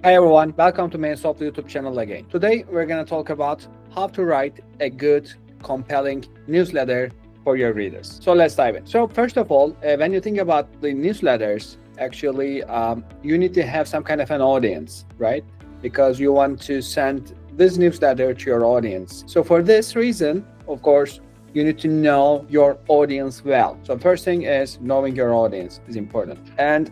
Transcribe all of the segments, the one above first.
Hi everyone, welcome to Mailsoftly YouTube channel again. Today we're going to talk about how to write a good, compelling newsletter for your readers. So let's dive in. So first of all, when you think about the newsletters, actually you need to have some kind of an audience, right? Because you want to send this newsletter to your audience. So for this reason, of course, you need to know your audience well. So first thing is knowing your audience is important. And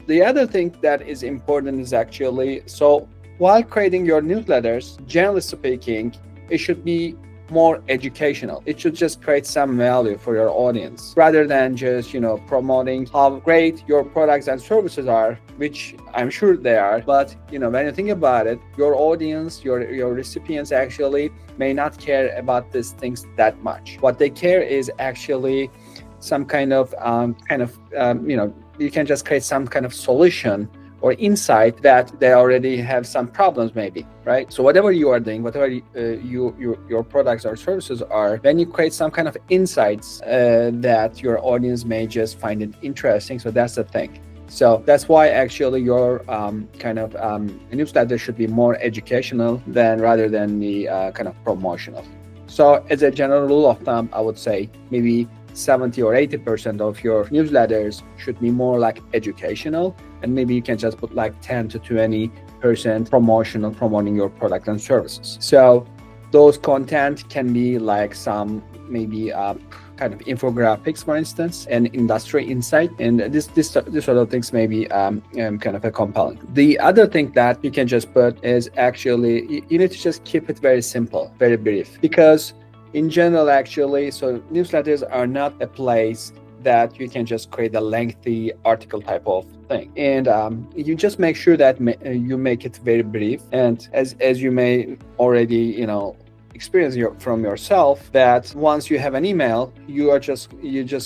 the other thing that is important is actually, so while creating your newsletters, generally speaking, it should be more educational. It should just create some value for your audience rather than just, promoting how great your products and services are, which I'm sure they are. But, when you think about it, your audience, your recipients actually may not care about these things that much. What they care is actually some kind of, you can just create some kind of solution or insight that they already have some problems maybe, right? So whatever you are doing, whatever your products or services are, when you create some kind of insights that your audience may just find it interesting, so that's the thing. So that's why actually your newsletter should be more educational rather than the kind of promotional. So as a general rule of thumb, I would say maybe 70 or 80% of your newsletters should be more like educational, and maybe you can just put like 10 to 20% promotional, promoting your product and services. So those content can be like some maybe kind of infographics, for instance, and industry insight, and this sort of things may be kind of a compelling. The other thing that you can just put is actually you need to just keep it very simple, very brief, because in general, actually, so newsletters are not a place that you can just create a lengthy article type of thing. And you just make sure that you make it very brief. And as you may already, experience from yourself, that once you have an email, you just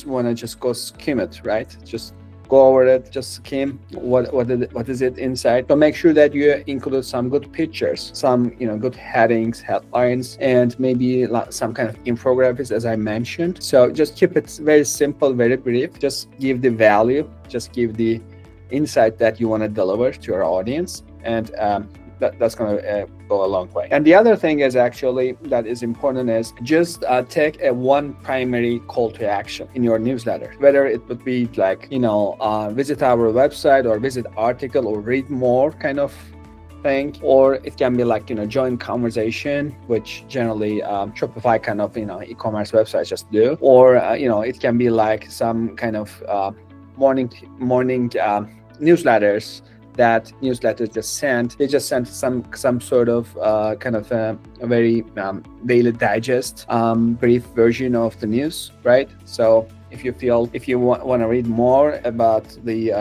want to just go skim it, right? Just go over it, just skim what is it inside. So make sure that you include some good pictures, some good headings, headlines, and maybe some kind of infographics, as I mentioned. So just keep it very simple, very brief. Just give the value, just give the insight that you want to deliver to your audience, and that's going to go a long way. And the other thing is actually that is important is just take one primary call to action in your newsletter, whether it would be like, visit our website or visit article or read more kind of thing, or it can be like, join conversation, which generally Shopify kind of, e-commerce websites just do, or, it can be like some kind of morning newsletters that newsletters they just sent some sort of kind of a very daily digest brief version of the news, right? So if you want to read more about the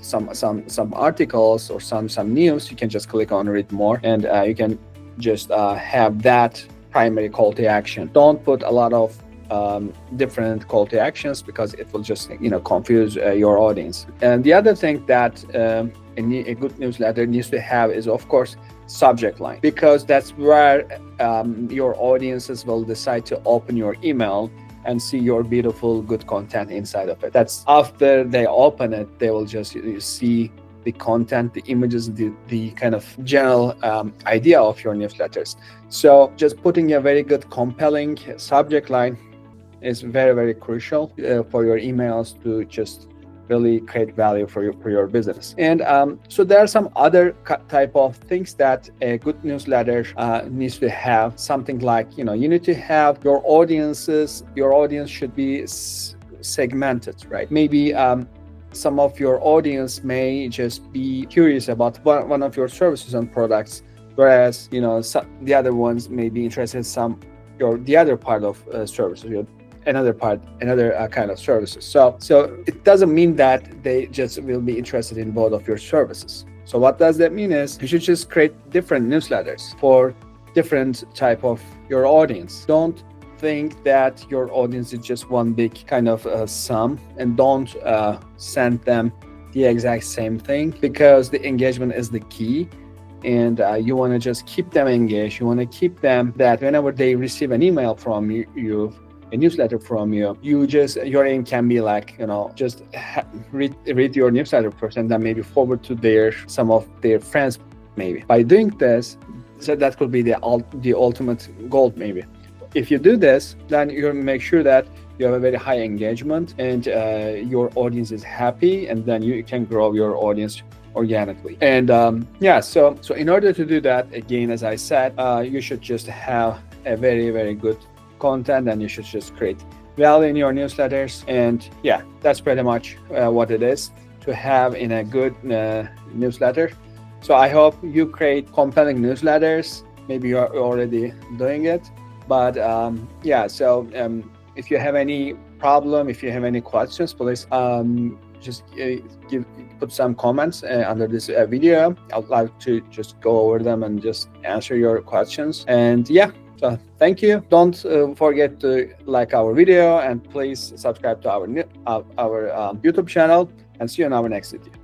some articles or some news, you can just click on read more, and you can just have that primary call to action. Don't put a lot of different call to actions, because it will just confuse your audience. And the other thing that a good newsletter needs to have is, of course, subject line, because that's where your audiences will decide to open your email and see your beautiful good content inside of it. That's after they open it, they will just see the content, the images, the kind of general idea of your newsletters. So just putting a very good compelling subject line is very, very crucial for your emails to just really create value for your business. And so there are some other type of things that a good newsletter needs to have. Something like, you need to have your audience should be segmented, right? Maybe some of your audience may just be curious about one of your services and products, whereas the other ones may be interested in the other part of services, another kind of services. So it doesn't mean that they just will be interested in both of your services. So what does that mean is you should just create different newsletters for different type of your audience. Don't think that your audience is just one big kind of sum, and don't send them the exact same thing, because the engagement is the key. And you want to just keep them engaged. You want to keep them that whenever they receive an email from you, a newsletter from you, your aim can be like, just read your newsletter first and then maybe forward to some of their friends maybe. By doing this, so that could be the ultimate goal maybe. If you do this, then you make sure that you have a very high engagement and your audience is happy, and then you can grow your audience organically. And so in order to do that, again, as I said, you should just have a very, very good content, and you should just create value in your newsletters. And yeah, that's pretty much what it is to have in a good newsletter. So I hope you create compelling newsletters. Maybe you're already doing it, but if you have any problem, if you have any questions, please just put some comments under this video. I'd like to just go over them and just answer your questions. And yeah, so thank you. Don't forget to like our video, and please subscribe to our YouTube channel, and see you in our next video.